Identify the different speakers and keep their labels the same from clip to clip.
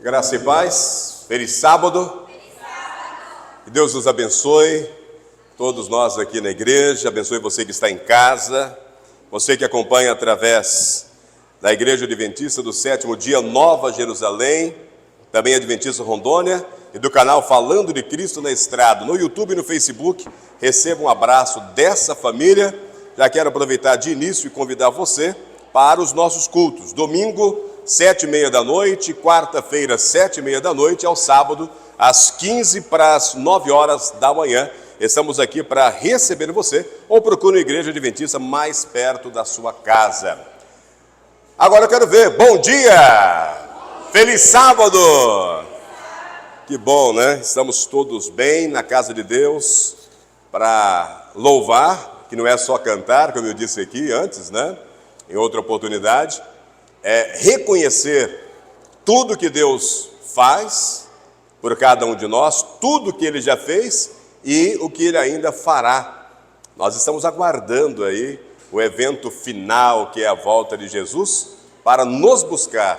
Speaker 1: Graça e paz, feliz sábado. Que Deus nos abençoe, todos nós aqui na igreja, abençoe você que está em casa, você que acompanha através da Igreja Adventista do Sétimo Dia Nova Jerusalém, também Adventista Rondônia, e do canal Falando de Cristo na Estrada, no YouTube e no Facebook. Receba um abraço dessa família. Já quero aproveitar de início e convidar você para os nossos cultos. Domingo, 7h30 da noite, quarta-feira, 7h30 da noite, ao sábado, às 15 para as 9 horas da manhã. Estamos aqui para receber você, ou procure uma igreja adventista mais perto da sua casa. Agora eu quero ver, bom dia! Feliz sábado! Que bom, né? Estamos todos bem na casa de Deus para louvar, que não é só cantar, como eu disse aqui antes, né? Em outra oportunidade. É reconhecer tudo que Deus faz por cada um de nós, tudo que Ele já fez e o que Ele ainda fará. Nós estamos aguardando aí o evento final, que é a volta de Jesus, para nos buscar,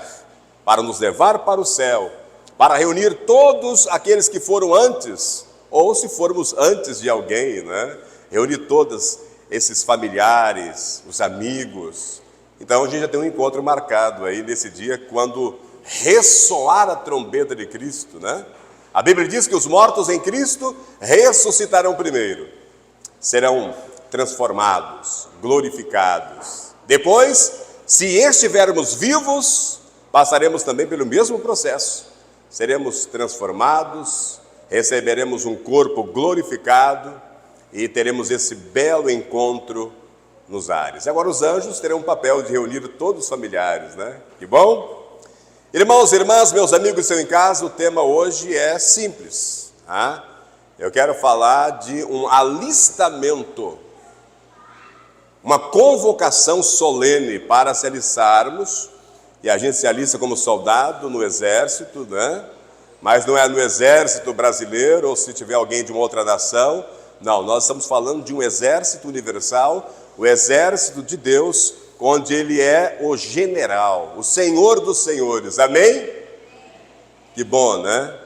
Speaker 1: para nos levar para o céu, para reunir todos aqueles que foram antes, ou se formos antes de alguém, né? Reunir todos esses familiares, os amigos. Então a gente já tem um encontro marcado aí nesse dia, quando ressoar a trombeta de Cristo, né? A Bíblia diz que os mortos em Cristo ressuscitarão primeiro, serão transformados, glorificados. Depois, se estivermos vivos, passaremos também pelo mesmo processo. Seremos transformados, receberemos um corpo glorificado e teremos esse belo encontro nos ares. Agora os anjos terão o papel de reunir todos os familiares, né? Que bom? Irmãos e irmãs, meus amigos que estão em casa, o tema hoje é simples, tá? Eu quero falar de um alistamento, uma convocação solene para se alistarmos, e a gente se alista como soldado no exército, né? Mas não é no exército brasileiro, ou se tiver alguém de uma outra nação. Não, nós estamos falando de um exército universal, o exército de Deus, onde Ele é o general, o Senhor dos senhores. Amém? Que bom, né?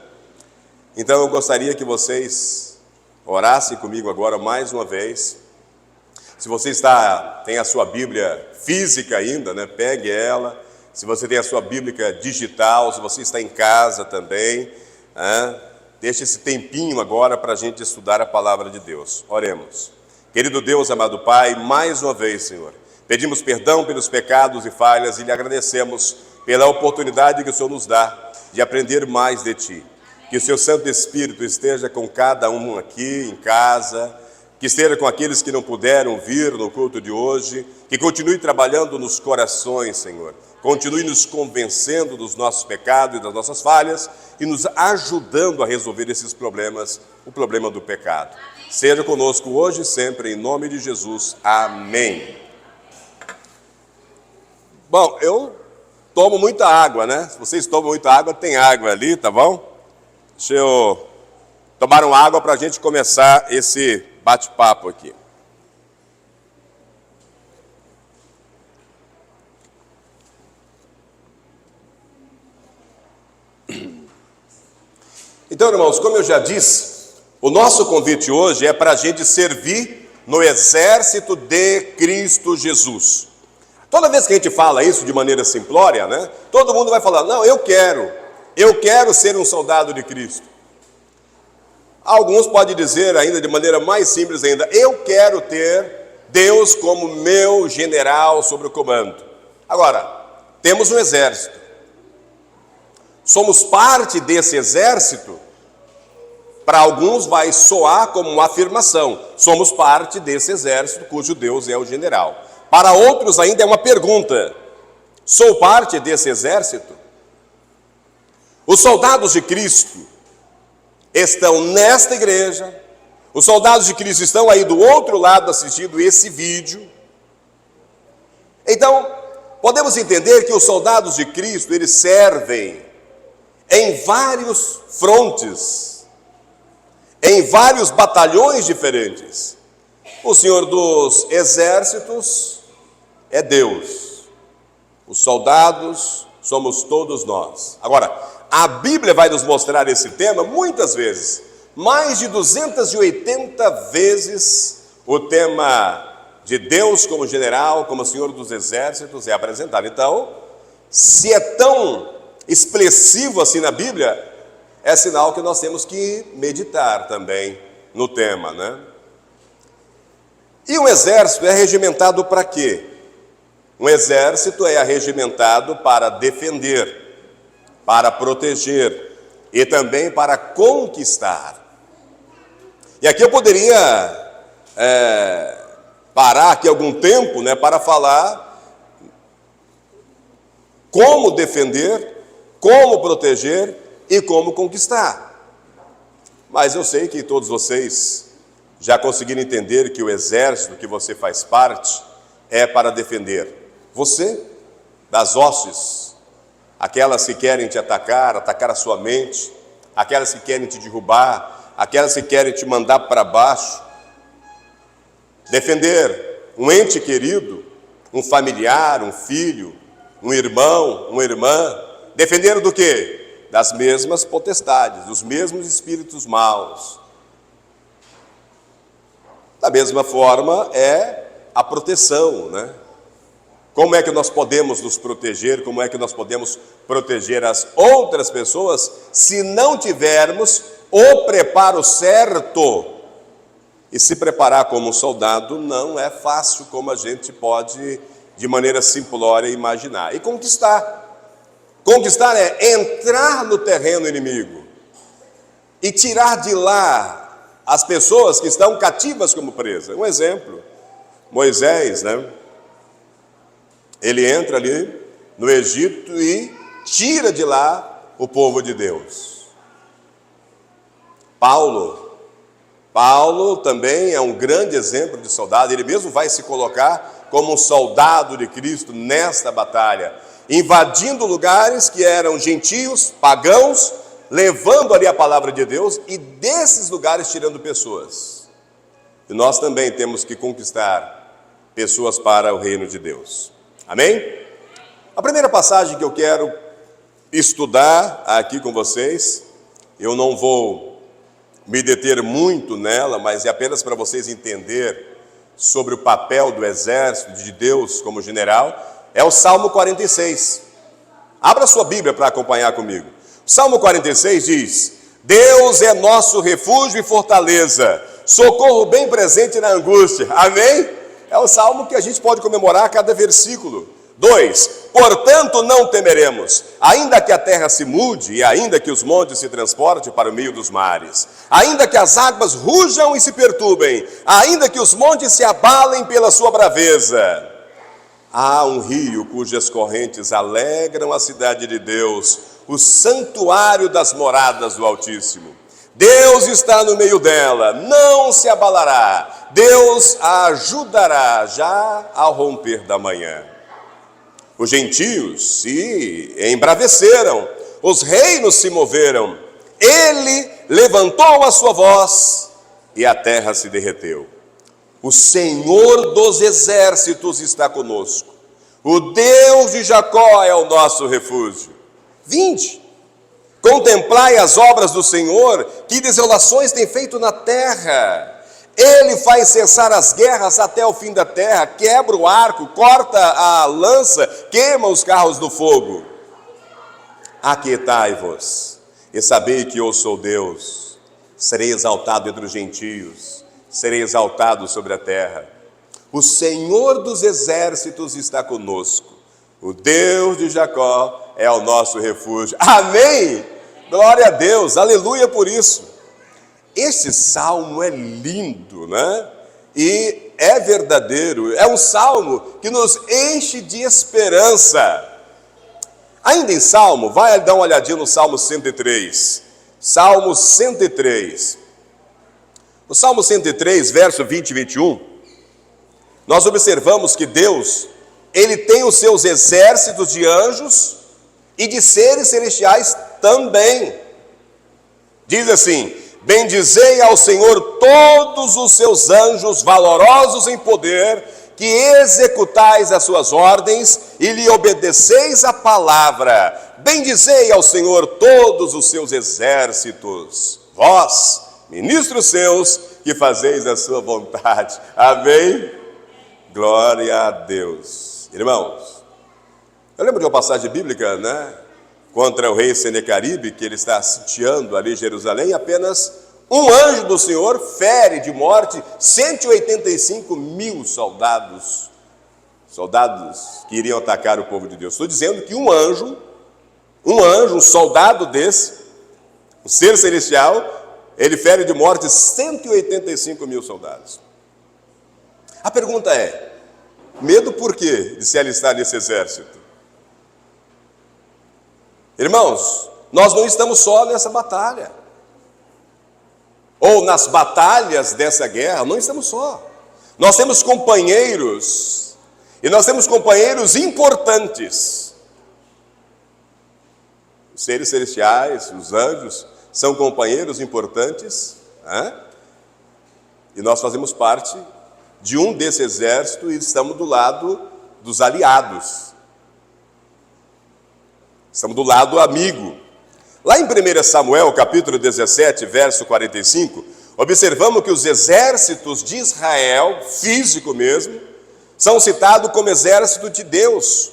Speaker 1: Então eu gostaria que vocês orassem comigo agora mais uma vez. Se você tem a sua Bíblia física ainda, né? Pegue ela. Se você tem a sua Bíblia digital, se você está em casa também, né? Deixe esse tempinho agora para a gente estudar a palavra de Deus. Oremos. Querido Deus, amado Pai, mais uma vez, Senhor, pedimos perdão pelos pecados e falhas e lhe agradecemos pela oportunidade que o Senhor nos dá de aprender mais de Ti. Que o Seu Santo Espírito esteja com cada um aqui em casa, que esteja com aqueles que não puderam vir no culto de hoje, que continue trabalhando nos corações, Senhor. Continue nos convencendo dos nossos pecados e das nossas falhas e nos ajudando a resolver esses problemas, o problema do pecado. Seja conosco hoje e sempre, em nome de Jesus. Amém. Bom, eu tomo muita água, né? Se vocês tomam muita água, tem água ali, tá bom? Deixa eu tomar uma água para a gente começar esse bate-papo aqui. Então, irmãos, como eu já disse, o nosso convite hoje é para a gente servir no exército de Cristo Jesus. Toda vez que a gente fala isso de maneira simplória, né? Todo mundo vai falar, não, eu quero ser um soldado de Cristo. Alguns podem dizer ainda de maneira mais simples ainda, eu quero ter Deus como meu general sobre o comando. Agora, temos um exército. Somos parte desse exército. Para alguns vai soar como uma afirmação. Somos parte desse exército cujo Deus é o general. Para outros ainda é uma pergunta. Sou parte desse exército? Os soldados de Cristo estão nesta igreja. Os soldados de Cristo estão aí do outro lado assistindo esse vídeo. Então, podemos entender que os soldados de Cristo, eles servem em vários frontes, em vários batalhões diferentes. O Senhor dos exércitos é Deus. Os soldados somos todos nós. Agora, A Bíblia vai nos mostrar esse tema muitas vezes. Mais de 280 vezes o tema de Deus como general, como Senhor dos Exércitos é apresentado. Então, se é tão expressivo assim na Bíblia, é sinal que nós temos que meditar também no tema, né? E um exército é regimentado para quê? Um exército é arregimentado para defender, para proteger e também para conquistar. E aqui eu poderia parar aqui algum tempo, né, para falar como defender, como proteger e como conquistar. Mas eu sei que todos vocês já conseguiram entender que o exército que você faz parte é para defender você das hostes, aquelas que querem te atacar a sua mente, aquelas que querem te derrubar, aquelas que querem te mandar para baixo. Defender um ente querido, um familiar, um filho, um irmão, uma irmã. Defender do quê? Das mesmas potestades, dos mesmos espíritos maus. Da mesma forma é a proteção, né? Como é que nós podemos nos proteger? Como é que nós podemos proteger as outras pessoas se não tivermos o preparo certo? E se preparar como um soldado não é fácil como a gente pode, de maneira simplória, imaginar. E conquistar. Conquistar é entrar no terreno inimigo e tirar de lá as pessoas que estão cativas como presas. Um exemplo, Moisés, né? Ele entra ali no Egito e tira de lá o povo de Deus. Paulo também é um grande exemplo de soldado. Ele mesmo vai se colocar como um soldado de Cristo nesta batalha, invadindo lugares que eram gentios, pagãos, levando ali a palavra de Deus e desses lugares tirando pessoas. E nós também temos que conquistar pessoas para o reino de Deus. Amém? A primeira passagem que eu quero estudar aqui com vocês, eu não vou me deter muito nela, mas é apenas para vocês entenderem sobre o papel do exército de Deus como general, é o Salmo 46. Abra sua Bíblia para acompanhar comigo. O Salmo 46 diz: Deus é nosso refúgio e fortaleza, socorro bem presente na angústia. Amém? É o salmo que a gente pode comemorar a cada versículo. 2. Portanto não temeremos, ainda que a terra se mude e ainda que os montes se transportem para o meio dos mares, ainda que as águas rujam e se perturbem, ainda que os montes se abalem pela sua braveza. Há um rio cujas correntes alegram a cidade de Deus, o santuário das moradas do Altíssimo. Deus está no meio dela, não se abalará. Deus a ajudará já ao romper da manhã. Os gentios se embraveceram, os reinos se moveram. Ele levantou a sua voz e a terra se derreteu. O Senhor dos exércitos está conosco. O Deus de Jacó é o nosso refúgio. Vinde, contemplai as obras do Senhor, que desolações tem feito na terra. Ele faz cessar as guerras até o fim da terra, quebra o arco, corta a lança, queima os carros do fogo. Aquietai-vos e sabei que eu sou Deus. Serei exaltado entre os gentios, serei exaltado sobre a terra. O Senhor dos exércitos está conosco. O Deus de Jacó é o nosso refúgio. Amém! Glória a Deus, aleluia por isso. Esse salmo é lindo, né? E é verdadeiro, é um salmo que nos enche de esperança. Ainda em salmo, vai dar uma olhadinha no Salmo 103. Salmo 103. O Salmo 103, verso 20 e 21, nós observamos que Deus, Ele tem os seus exércitos de anjos e de seres celestiais também. Diz assim: bendizei ao Senhor todos os seus anjos valorosos em poder, que executais as suas ordens e lhe obedeceis a palavra. Bendizei ao Senhor todos os seus exércitos, vós, ministros seus, que fazeis a sua vontade. Amém? Glória a Deus. Irmãos, eu lembro de uma passagem bíblica, né? Contra o rei Senecaribe, que ele está sitiando ali Jerusalém, apenas um anjo do Senhor fere de morte 185 mil soldados que iriam atacar o povo de Deus. Estou dizendo que um anjo, um soldado desse, um ser celestial, ele fere de morte 185 mil soldados. A pergunta é, medo por quê de se alistar nesse exército? Irmãos, nós não estamos só nessa batalha. Ou nas batalhas dessa guerra, não estamos só. Nós temos companheiros, e nós temos companheiros importantes. Os seres celestiais, os anjos, são companheiros importantes, né? E nós fazemos parte de um desse exército e estamos do lado dos aliados. Estamos do lado amigo. Lá em 1 Samuel, capítulo 17, verso 45, observamos que os exércitos de Israel, físico mesmo, são citados como exército de Deus,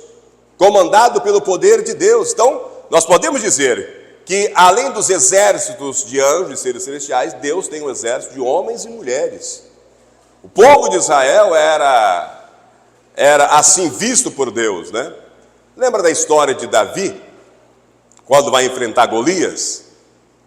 Speaker 1: comandado pelo poder de Deus. Então, nós podemos dizer que, além dos exércitos de anjos e seres celestiais, Deus tem um exército de homens e mulheres. O povo de Israel era assim visto por Deus, né? Lembra da história de Davi, quando vai enfrentar Golias?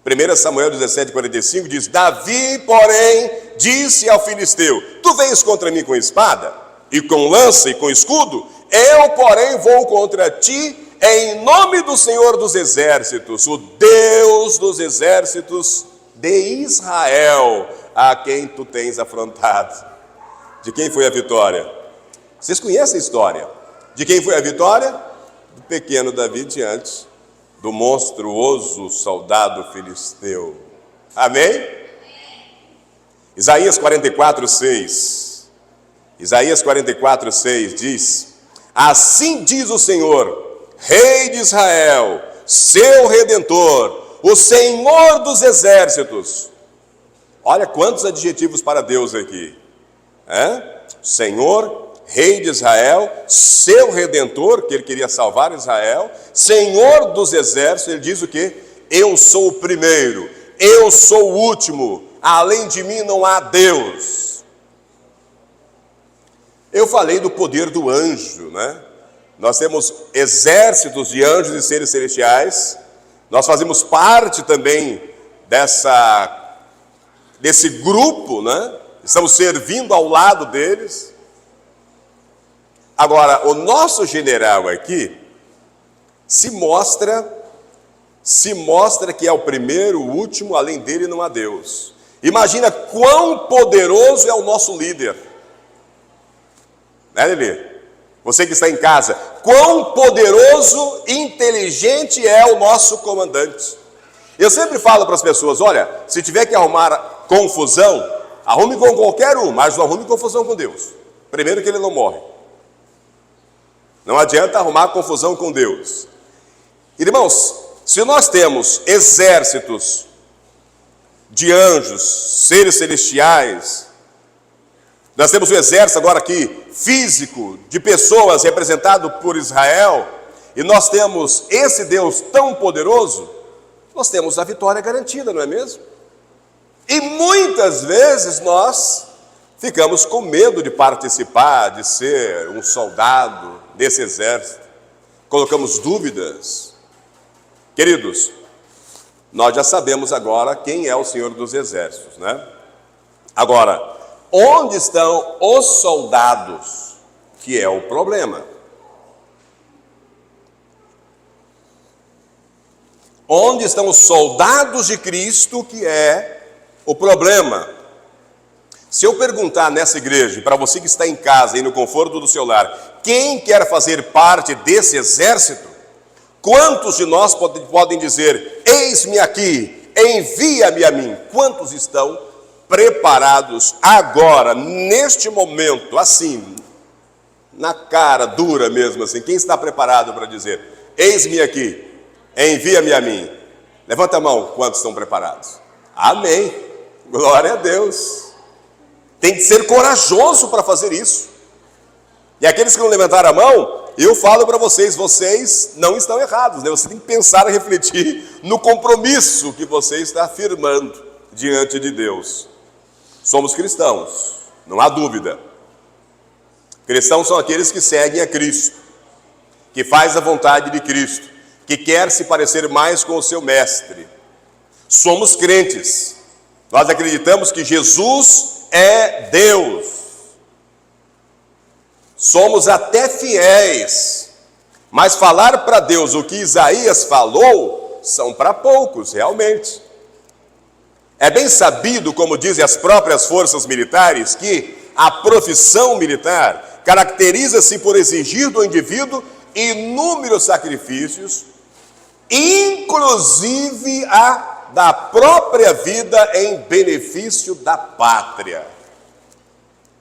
Speaker 1: 1 Samuel 17, 45 diz: Davi, porém, disse ao filisteu: tu vens contra mim com espada, e com lança, e com escudo? Eu, porém, vou contra ti em nome do Senhor dos exércitos, o Deus dos exércitos de Israel, a quem tu tens afrontado. De quem foi a vitória? Vocês conhecem a história. De quem foi a vitória? Do pequeno Davi diante do monstruoso soldado filisteu. Amém? Isaías 44, 6. Isaías 44, 6 diz: assim diz o Senhor, Rei de Israel, seu Redentor, o Senhor dos exércitos. Olha quantos adjetivos para Deus aqui. Senhor, Rei de Israel, seu Redentor, que ele queria salvar Israel, Senhor dos exércitos. Ele diz o quê? Eu sou o primeiro, eu sou o último, além de mim não há Deus. Eu falei do poder do anjo, né? Nós temos exércitos de anjos e seres celestiais, nós fazemos parte também desse grupo, né? Estamos servindo ao lado deles. Agora, o nosso general aqui se mostra que é o primeiro, o último, além dele não há Deus. Imagina quão poderoso é o nosso líder. Né, Lili? Você que está em casa, quão poderoso e inteligente é o nosso comandante. Eu sempre falo para as pessoas, olha, se tiver que arrumar confusão, arrume com qualquer um, mas não arrume confusão com Deus. Primeiro que ele não morre. Não adianta arrumar confusão com Deus. Irmãos, se nós temos exércitos de anjos, seres celestiais, nós temos o exército agora aqui, físico, de pessoas representado por Israel, e nós temos esse Deus tão poderoso, nós temos a vitória garantida, não é mesmo? E muitas vezes nós ficamos com medo de participar, de ser um soldado desse exército. Colocamos dúvidas. Queridos, nós já sabemos agora quem é o Senhor dos exércitos, né? Agora, onde estão os soldados? Que é o problema. Onde estão os soldados de Cristo? Que é o problema. Se eu perguntar nessa igreja, para você que está em casa e no conforto do seu lar, quem quer fazer parte desse exército? Quantos de nós podem dizer, eis-me aqui, envia-me a mim? Quantos estão preparados agora, neste momento, assim, na cara, dura mesmo assim. Quem está preparado para dizer: eis-me aqui, envia-me a mim? Levanta a mão, quantos estão preparados? Amém, glória a Deus. Tem que ser corajoso para fazer isso. E aqueles que não levantaram a mão, eu falo para vocês, vocês não estão errados, né? Você tem que pensar e refletir no compromisso que você está afirmando diante de Deus. Somos cristãos, não há dúvida. Cristãos são aqueles que seguem a Cristo, que faz a vontade de Cristo, que quer se parecer mais com o seu mestre. Somos crentes. Nós acreditamos que Jesus é Deus. Somos até fiéis, mas falar para Deus o que Isaías falou são para poucos, realmente. É bem sabido, como dizem as próprias forças militares, que a profissão militar caracteriza-se por exigir do indivíduo inúmeros sacrifícios, inclusive a da própria vida em benefício da pátria.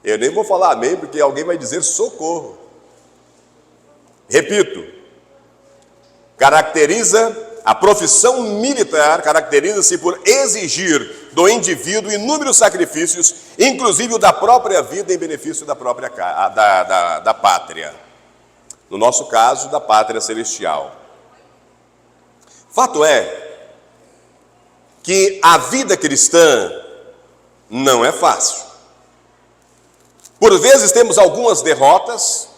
Speaker 1: Eu nem vou falar amém, porque alguém vai dizer socorro. Repito, a profissão militar caracteriza-se por exigir do indivíduo inúmeros sacrifícios, inclusive o da própria vida em benefício da própria da pátria. No nosso caso, da pátria celestial. Fato é que a vida cristã não é fácil. Por vezes temos algumas derrotas,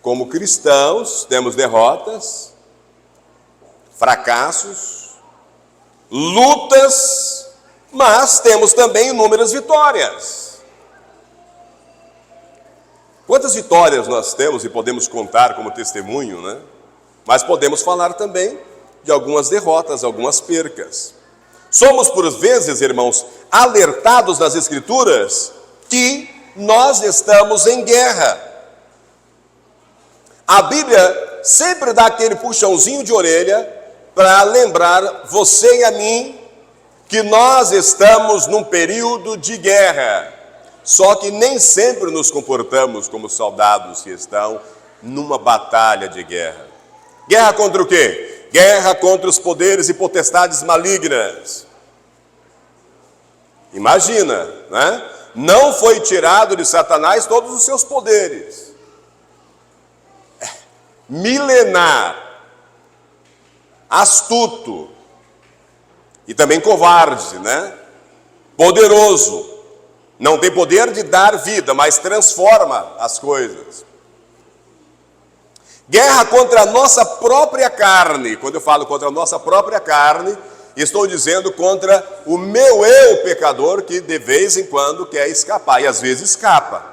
Speaker 1: como cristãos, temos derrotas, fracassos, lutas, mas temos também inúmeras vitórias. Quantas vitórias nós temos e podemos contar como testemunho, né? Mas podemos falar também de algumas derrotas, algumas percas. Somos, por vezes, irmãos, alertados nas Escrituras que nós estamos em guerra. A Bíblia sempre dá aquele puxãozinho de orelha para lembrar você e a mim que nós estamos num período de guerra. Só que nem sempre nos comportamos como soldados que estão numa batalha de guerra. Guerra contra o quê? Guerra contra os poderes e potestades malignas. Imagina, né? Não foi tirado de Satanás todos os seus poderes. Milenar, astuto e também covarde, né? Poderoso. Não tem poder de dar vida, mas transforma as coisas. Guerra contra a nossa própria carne. Quando eu falo contra a nossa própria carne, estou dizendo contra o meu eu pecador, que de vez em quando quer escapar, e às vezes escapa.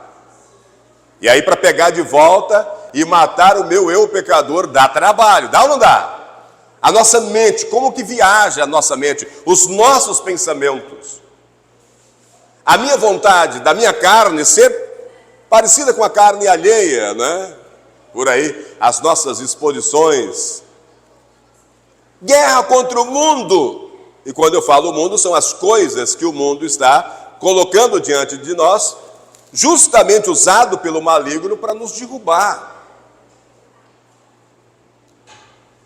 Speaker 1: E aí para pegar de volta e matar o meu eu pecador dá trabalho, dá ou não dá? A nossa mente, como que viaja a nossa mente? Os nossos pensamentos. A minha vontade da minha carne ser parecida com a carne alheia, né? Por aí, as nossas exposições. Guerra contra o mundo. E quando eu falo mundo, são as coisas que o mundo está colocando diante de nós, justamente usado pelo maligno para nos derrubar.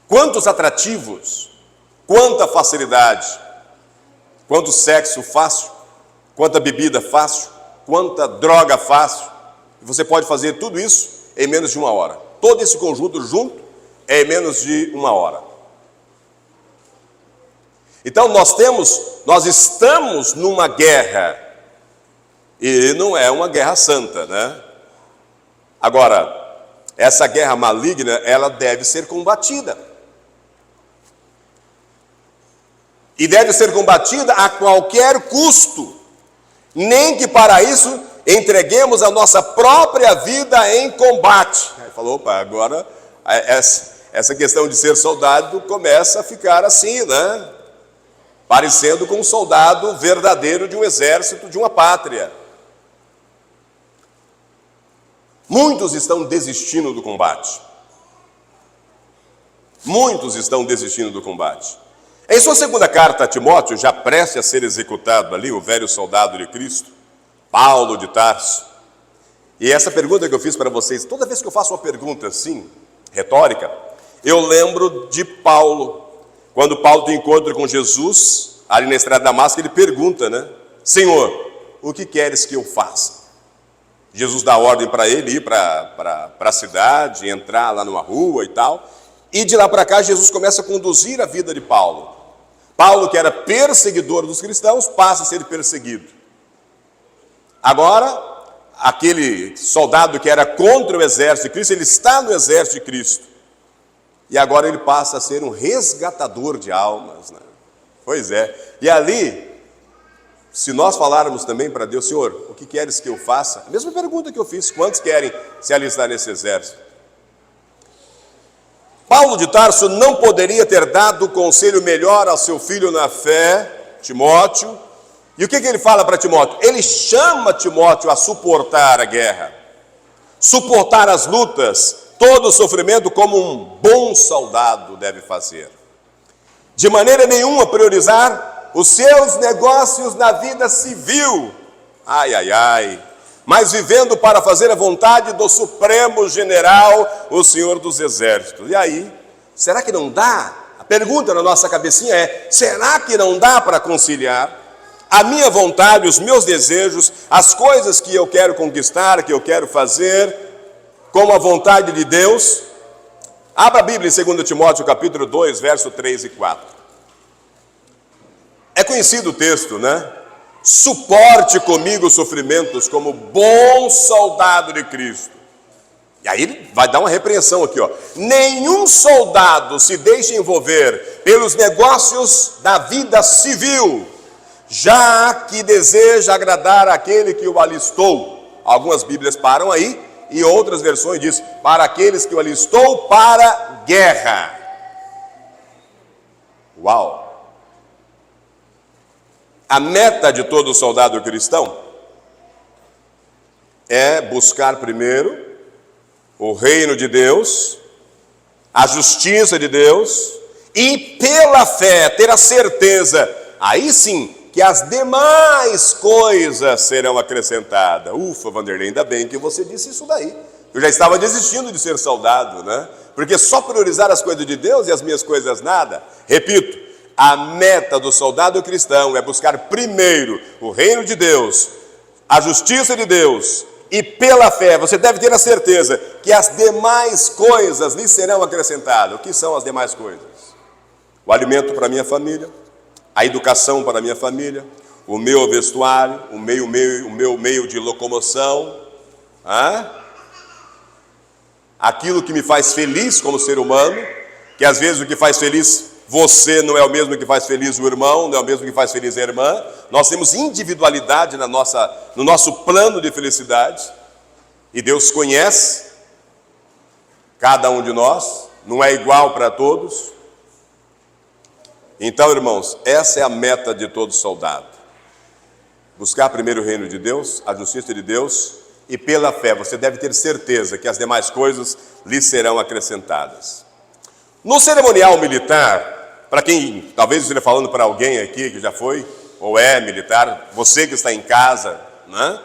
Speaker 1: Quantos atrativos, quanta facilidade, quanto sexo fácil, quanta bebida fácil, quanta droga fácil. E você pode fazer tudo isso em menos de uma hora. Todo esse conjunto junto é em menos de uma hora. Então nós estamos numa guerra, e não é uma guerra santa, né? Agora, essa guerra maligna, ela deve ser combatida. E deve ser combatida a qualquer custo, nem que para isso entreguemos a nossa própria vida em combate. Aí falou, opa, agora essa questão de ser soldado começa a ficar assim, né? Parecendo com um soldado verdadeiro de um exército, de uma pátria. Muitos estão desistindo do combate. Muitos estão desistindo do combate. Em sua segunda carta a Timóteo, já prestes a ser executado ali, o velho soldado de Cristo, Paulo de Tarso, E essa pergunta que eu fiz para vocês, toda vez que eu faço uma pergunta assim, retórica, eu lembro de Paulo. Quando Paulo tem encontro com Jesus, ali na estrada de Damasco, ele pergunta, né? Senhor, o que queres que eu faça? Jesus dá ordem para ele ir para a cidade, entrar lá numa rua e tal. E de lá para cá, Jesus começa a conduzir a vida de Paulo. Paulo, que era perseguidor dos cristãos, passa a ser perseguido. Agora, aquele soldado que era contra o exército de Cristo, ele está no exército de Cristo. E agora ele passa a ser um resgatador de almas, né? Pois é. E ali, se nós falarmos também para Deus, Senhor, o que queres que eu faça? A mesma pergunta que eu fiz, quantos querem se alistar nesse exército? Paulo de Tarso não poderia ter dado o conselho melhor ao seu filho na fé, Timóteo. E o que ele fala para Timóteo? Ele chama Timóteo a suportar a guerra, suportar as lutas, todo o sofrimento como um bom soldado deve fazer. De maneira nenhuma priorizar os seus negócios na vida civil, mas vivendo para fazer a vontade do Supremo General, o Senhor dos Exércitos. E aí, será que não dá? A pergunta na nossa cabecinha é, será que não dá para conciliar a minha vontade, os meus desejos, as coisas que eu quero conquistar, que eu quero fazer, com a vontade de Deus? Abra a Bíblia em 2 Timóteo capítulo 2, verso 3 e 4. É conhecido o texto, né? Suporte comigo os sofrimentos como bom soldado de Cristo. E aí ele vai dar uma repreensão aqui, ó. Nenhum soldado se deixa envolver pelos negócios da vida civil, já que deseja agradar aquele que o alistou. Algumas Bíblias param aí, e outras versões diz, para aqueles que o alistou para guerra. Uau! A meta de todo soldado cristão é buscar primeiro o reino de Deus, a justiça de Deus, e pela fé ter a certeza, aí sim, que as demais coisas serão acrescentadas. Ufa, Vanderlei, ainda bem que você disse isso daí. Eu já estava desistindo de ser soldado, né? Porque só priorizar as coisas de Deus e as minhas coisas nada. Repito, a meta do soldado cristão é buscar primeiro o reino de Deus, a justiça de Deus, e pela fé você deve ter a certeza que as demais coisas lhe serão acrescentadas. O que são as demais coisas? O alimento para a minha família, a educação para a minha família, o meu vestuário, o meu meio de locomoção, aquilo que me faz feliz como ser humano, que às vezes o que faz feliz você não é o mesmo que faz feliz o irmão, não é o mesmo que faz feliz a irmã. Nós temos individualidade no nosso plano de felicidade. E Deus conhece cada um de nós, não é igual para todos. Então, irmãos, essa é a meta de todo soldado. Buscar primeiro o reino de Deus, a justiça de Deus, e pela fé você deve ter certeza que as demais coisas lhe serão acrescentadas. No cerimonial militar, para quem talvez esteja falando para alguém aqui que já foi ou é militar, você que está em casa, né?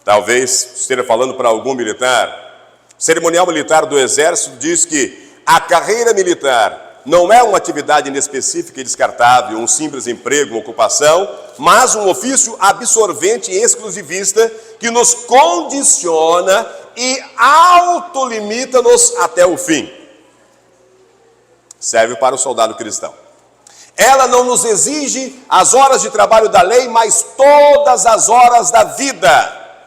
Speaker 1: Talvez esteja falando para algum militar. O cerimonial militar do Exército diz que a carreira militar não é uma atividade inespecífica e descartável, um simples emprego, uma ocupação, mas um ofício absorvente e exclusivista que nos condiciona e autolimita-nos até o fim. Serve para o soldado cristão. Ela não nos exige as horas de trabalho da lei, mas todas as horas da vida,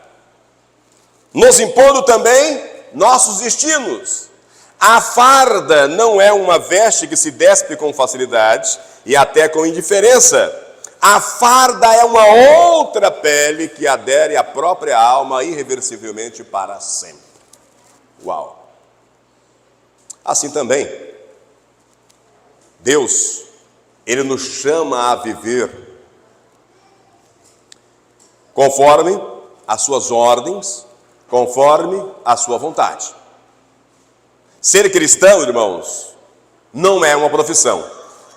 Speaker 1: nos impondo também nossos destinos. A farda não é uma veste que se despe com facilidade e até com indiferença. A farda é uma outra pele que adere à própria alma irreversivelmente para sempre. Uau! Assim também, Deus, Ele nos chama a viver conforme as suas ordens, conforme a sua vontade. Ser cristão, irmãos, não é uma profissão.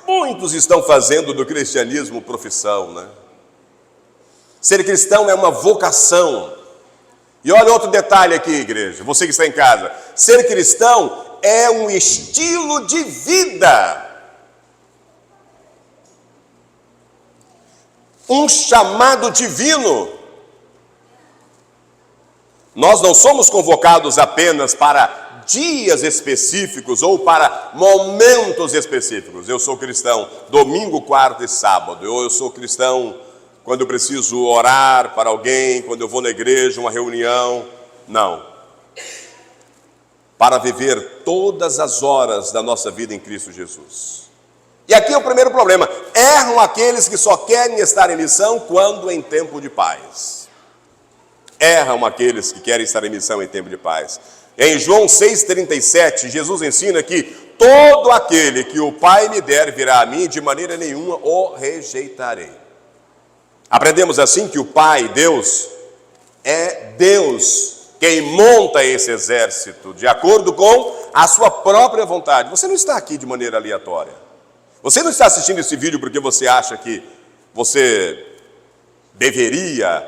Speaker 1: Muitos estão fazendo do cristianismo profissão, né? Ser cristão é uma vocação. E olha outro detalhe aqui, igreja, você que está em casa. Ser cristão é um estilo de vida. Um chamado divino. Nós não somos convocados apenas para dias específicos ou para momentos específicos. Eu sou cristão domingo, quarta e sábado. Eu sou cristão quando eu preciso orar para alguém, quando eu vou na igreja, uma reunião. Não. Para viver todas as horas da nossa vida em Cristo Jesus. E aqui é o primeiro problema. Erram aqueles que só querem estar em missão quando em tempo de paz. Erram aqueles que querem estar em missão em tempo de paz. Em João 6,37, Jesus ensina que todo aquele que o Pai me der virá a mim, de maneira nenhuma o rejeitarei. Aprendemos assim que o Pai, Deus, é Deus quem monta esse exército de acordo com a sua própria vontade. Você não está aqui de maneira aleatória. Você não está assistindo esse vídeo porque você acha que você deveria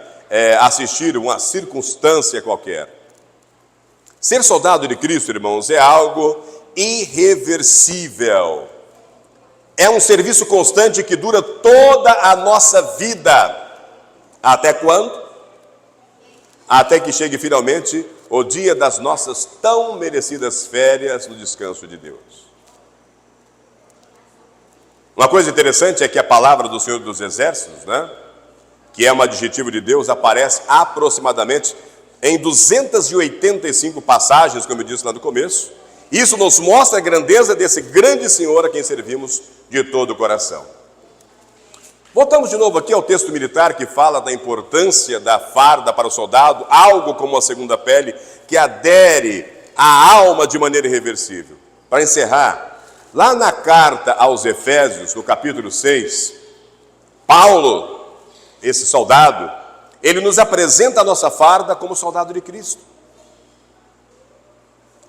Speaker 1: assistir uma circunstância qualquer. Ser soldado de Cristo, irmãos, é algo irreversível. É um serviço constante que dura toda a nossa vida. Até quando? Até que chegue finalmente o dia das nossas tão merecidas férias no descanso de Deus. Uma coisa interessante é que a palavra do Senhor dos Exércitos, né, que é um adjetivo de Deus, aparece aproximadamente em 285 passagens, como eu disse lá no começo. Isso nos mostra a grandeza desse grande Senhor a quem servimos de todo o coração. Voltamos de novo aqui ao texto militar que fala da importância da farda para o soldado, algo como a segunda pele que adere à alma de maneira irreversível. Para encerrar, lá na carta aos Efésios, no capítulo 6, Paulo, esse soldado, ele nos apresenta a nossa farda como soldado de Cristo.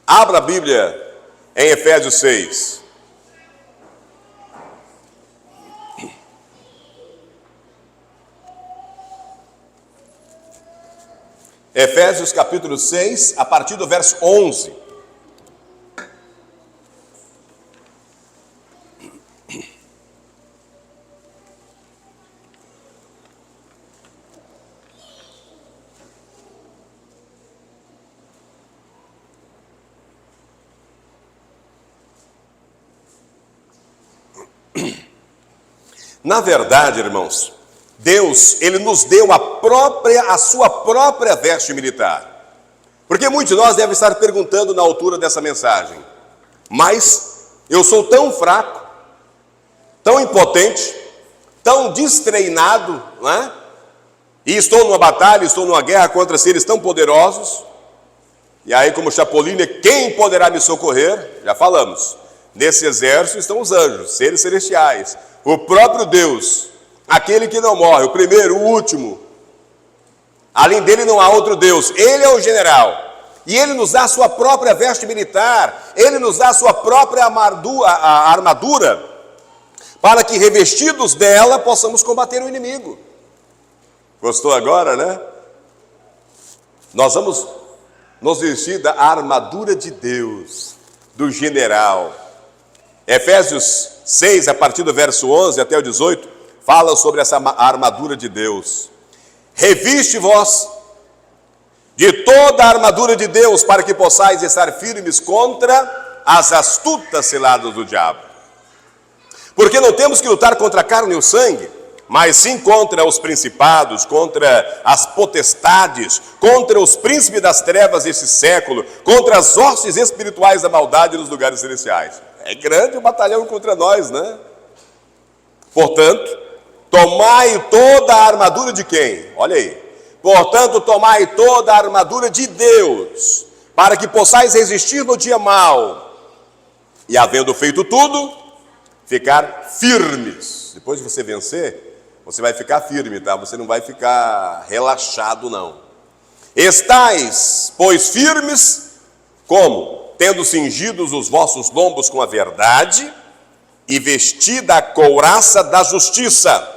Speaker 1: Abra a Bíblia em Efésios 6. Efésios capítulo 6, a partir do verso 11. Na verdade, irmãos, Deus, Ele nos deu a sua própria veste militar. Porque muitos de nós devem estar perguntando na altura dessa mensagem: mas eu sou tão fraco, tão impotente, tão destreinado, não é? E estou numa batalha, estou numa guerra contra seres tão poderosos. E aí, como Chapolin, quem poderá me socorrer? Já falamos. Nesse exército estão os anjos, seres celestiais. O próprio Deus, aquele que não morre, o primeiro, o último. Além dele não há outro Deus. Ele é o general. E ele nos dá a sua própria veste militar. Ele nos dá a sua própria armadura, para que, revestidos dela, possamos combater o inimigo. Gostou agora, né? Nós vamos nos vestir da armadura de Deus, do general. Efésios 6, a partir do verso 11 até o 18, fala sobre essa armadura de Deus. Reviste-vos de toda a armadura de Deus, para que possais estar firmes contra as astutas ciladas do diabo. Porque não temos que lutar contra a carne e o sangue, mas sim contra os principados, contra as potestades, contra os príncipes das trevas desse século, contra as hostes espirituais da maldade nos lugares celestiais. É grande o batalhão contra nós, né? Portanto, tomai toda a armadura de quem? Olha aí. Portanto, tomai toda a armadura de Deus, para que possais resistir no dia mau, e havendo feito tudo, ficar firmes. Depois de você vencer, você vai ficar firme, tá? Você não vai ficar relaxado, não. Estais, pois, firmes, como? Tendo cingidos os vossos lombos com a verdade, e vestida a couraça da justiça,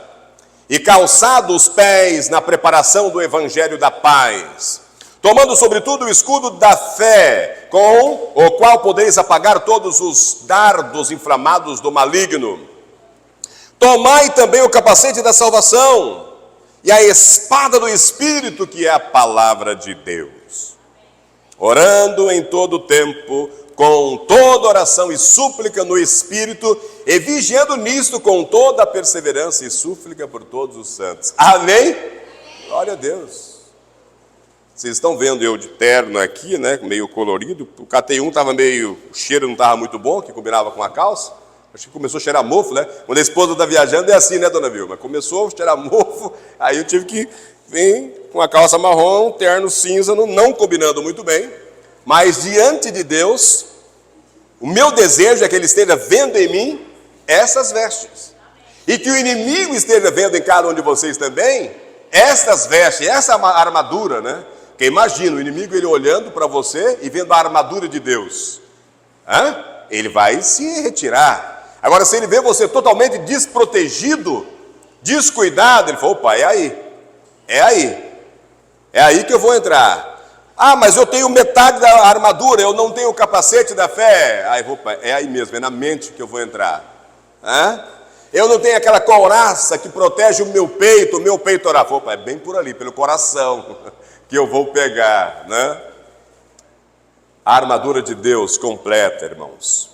Speaker 1: e calçado os pés na preparação do evangelho da paz, Tomando sobretudo o escudo da fé, com o qual podeis apagar todos os dardos inflamados do maligno. Tomai também o capacete da salvação e a espada do Espírito, que é a palavra de Deus. Orando em todo o tempo, com toda oração e súplica no Espírito, e vigiando nisto com toda a perseverança e súplica por todos os santos. Amém? Glória a Deus. Vocês estão vendo eu de terno aqui, né, meio colorido. O KT1 estava meio, o cheiro não estava muito bom, que combinava com a calça. Acho que começou a cheirar mofo, né? Quando a esposa está viajando é assim, né, dona Vilma? Começou a cheirar mofo, aí eu tive que vir com a calça marrom, um terno cinza, não combinando muito bem. Mas diante de Deus, o meu desejo é que Ele esteja vendo em mim essas vestes. E que o inimigo esteja vendo em cada um de vocês também estas vestes, essa armadura, né? Porque imagina, o inimigo ele olhando para você e vendo a armadura de Deus. Ele vai se retirar. Agora, se ele vê você totalmente desprotegido, descuidado, ele fala, opa, é aí que eu vou entrar. Ah, mas eu tenho metade da armadura, eu não tenho o capacete da fé. Aí, opa, é aí mesmo, é na mente que eu vou entrar. Eu não tenho aquela couraça que protege o meu peitoral. Opa, é bem por ali, pelo coração, que eu vou pegar, né? A armadura de Deus completa, irmãos.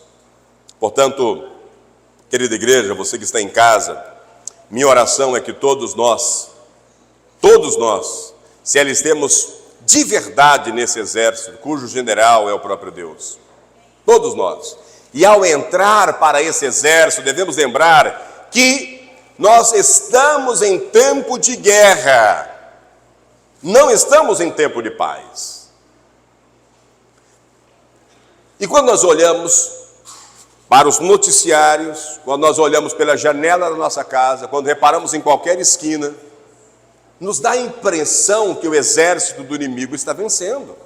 Speaker 1: Portanto, querida igreja, você que está em casa, minha oração é que todos nós, se alistemos de verdade nesse exército, cujo general é o próprio Deus. Todos nós. E ao entrar para esse exército, devemos lembrar que nós estamos em tempo de guerra. Não estamos em tempo de paz. E quando nós olhamos para os noticiários, quando nós olhamos pela janela da nossa casa, quando reparamos em qualquer esquina, nos dá a impressão que o exército do inimigo está vencendo.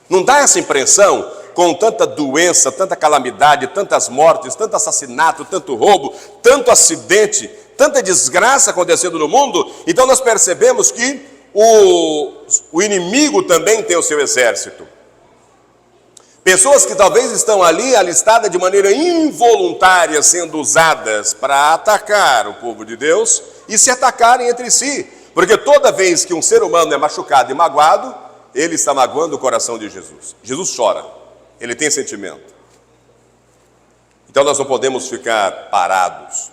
Speaker 1: Não dá essa impressão? Com tanta doença, tanta calamidade, tantas mortes, tanto assassinato, tanto roubo, tanto acidente, tanta desgraça acontecendo no mundo, então nós percebemos que o inimigo também tem o seu exército. Pessoas que talvez estão ali alistadas de maneira involuntária, sendo usadas para atacar o povo de Deus e se atacarem entre si. Porque toda vez que um ser humano é machucado e magoado, ele está magoando o coração de Jesus. Jesus chora, ele tem sentimento. Então nós não podemos ficar parados.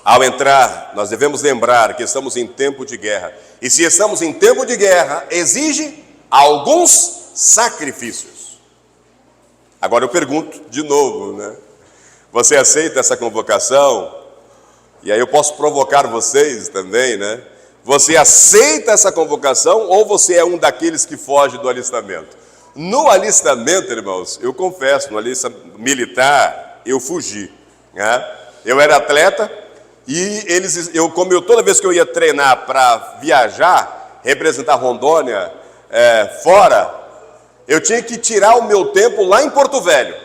Speaker 1: Ao entrar, nós devemos lembrar que estamos em tempo de guerra. E se estamos em tempo de guerra, exige alguns sacrifícios. Agora eu pergunto de novo, né? Você aceita essa convocação? E aí eu posso provocar vocês também, né? Você aceita essa convocação ou você é um daqueles que foge do alistamento? No alistamento, irmãos, eu confesso, no alistamento militar, eu fugi, né? Eu era atleta e toda vez que eu ia treinar para viajar, representar Rondônia fora, eu tinha que tirar o meu tempo lá em Porto Velho,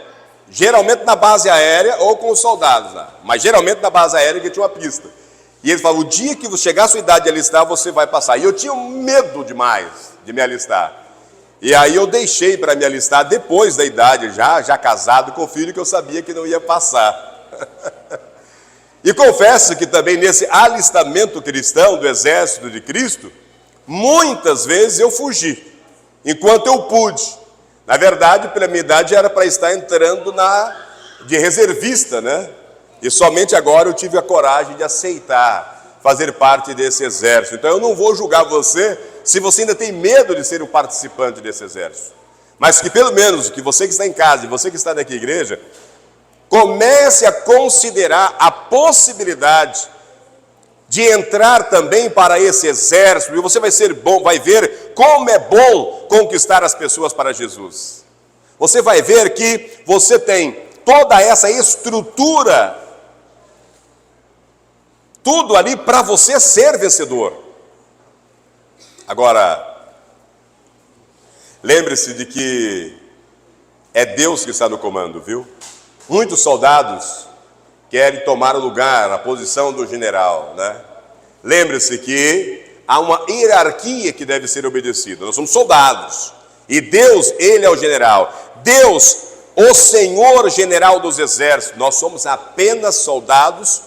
Speaker 1: geralmente na base aérea ou com os soldados lá, mas geralmente na base aérea que tinha uma pista. E eles falavam, o dia que chegar a sua idade de alistar, você vai passar. E eu tinha medo demais de me alistar. E aí eu deixei para me alistar depois da idade, já casado com filho, que eu sabia que não ia passar. E confesso que também nesse alistamento cristão do exército de Cristo, muitas vezes eu fugi, enquanto eu pude. Na verdade, pela minha idade, era para estar entrando de reservista, né? E somente agora eu tive a coragem de aceitar fazer parte desse exército. Então eu não vou julgar você se você ainda tem medo de ser um participante desse exército. Mas que pelo menos, que você que está em casa e você que está aqui na igreja, comece a considerar a possibilidade de entrar também para esse exército, e você vai ver como é bom conquistar as pessoas para Jesus. Você vai ver que você tem toda essa estrutura, tudo ali para você ser vencedor. Agora, lembre-se de que é Deus que está no comando, viu? Muitos soldados querem tomar o lugar, a posição do general, né? Lembre-se que há uma hierarquia que deve ser obedecida. Nós somos soldados. E Deus, Ele é o general. Deus, o Senhor general dos exércitos. Nós somos apenas soldados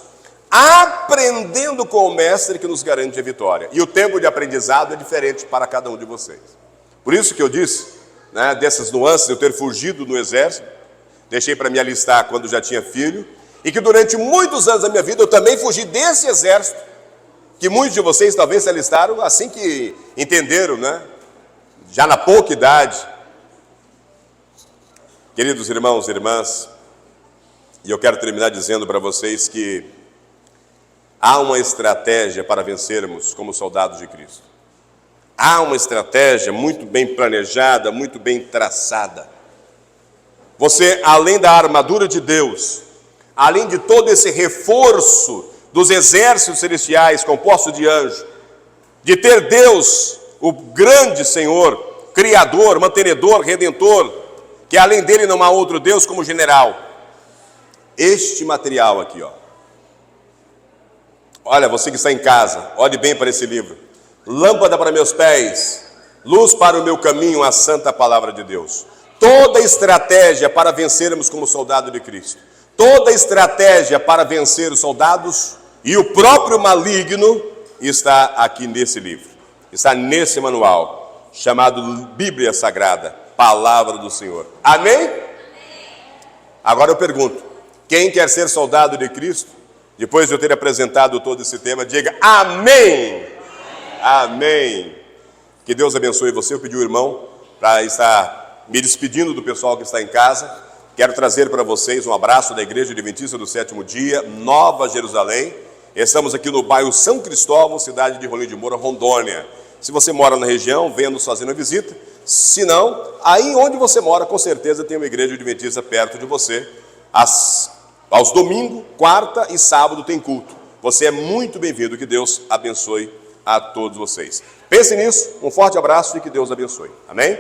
Speaker 1: aprendendo com o mestre que nos garante a vitória. E o tempo de aprendizado é diferente para cada um de vocês. Por isso que eu disse, né, dessas nuances de eu ter fugido no exército, deixei para me alistar quando já tinha filho, e que durante muitos anos da minha vida eu também fugi desse exército, que muitos de vocês talvez se alistaram assim que entenderam, né? Já na pouca idade. Queridos irmãos e irmãs, e eu quero terminar dizendo para vocês que há uma estratégia para vencermos como soldados de Cristo. Há uma estratégia muito bem planejada, muito bem traçada. Você, além da armadura de Deus, além de todo esse reforço dos exércitos celestiais compostos de anjos, de ter Deus, o grande Senhor, Criador, mantenedor, Redentor, que além dele não há outro Deus como general. Este material aqui, ó. Olha, você que está em casa, olhe bem para esse livro. Lâmpada para meus pés, luz para o meu caminho, a santa palavra de Deus. Toda estratégia para vencermos como soldado de Cristo. Toda estratégia para vencer os soldados e o próprio maligno está aqui nesse livro. Está nesse manual, chamado Bíblia Sagrada, Palavra do Senhor. Amém? Agora eu pergunto, quem quer ser soldado de Cristo? Depois de eu ter apresentado todo esse tema, diga amém. Amém. Que Deus abençoe você. Eu pedi ao irmão para estar me despedindo do pessoal que está em casa. Quero trazer para vocês um abraço da Igreja Adventista do Sétimo Dia, Nova Jerusalém. Estamos aqui no bairro São Cristóvão, cidade de Rolim de Moura, Rondônia. Se você mora na região, venha nos fazer uma visita. Se não, aí onde você mora, com certeza tem uma Igreja Adventista perto de você. Aos domingos, quarta e sábado tem culto. Você é muito bem-vindo. Que Deus abençoe a todos vocês. Pense nisso, um forte abraço e que Deus abençoe. Amém?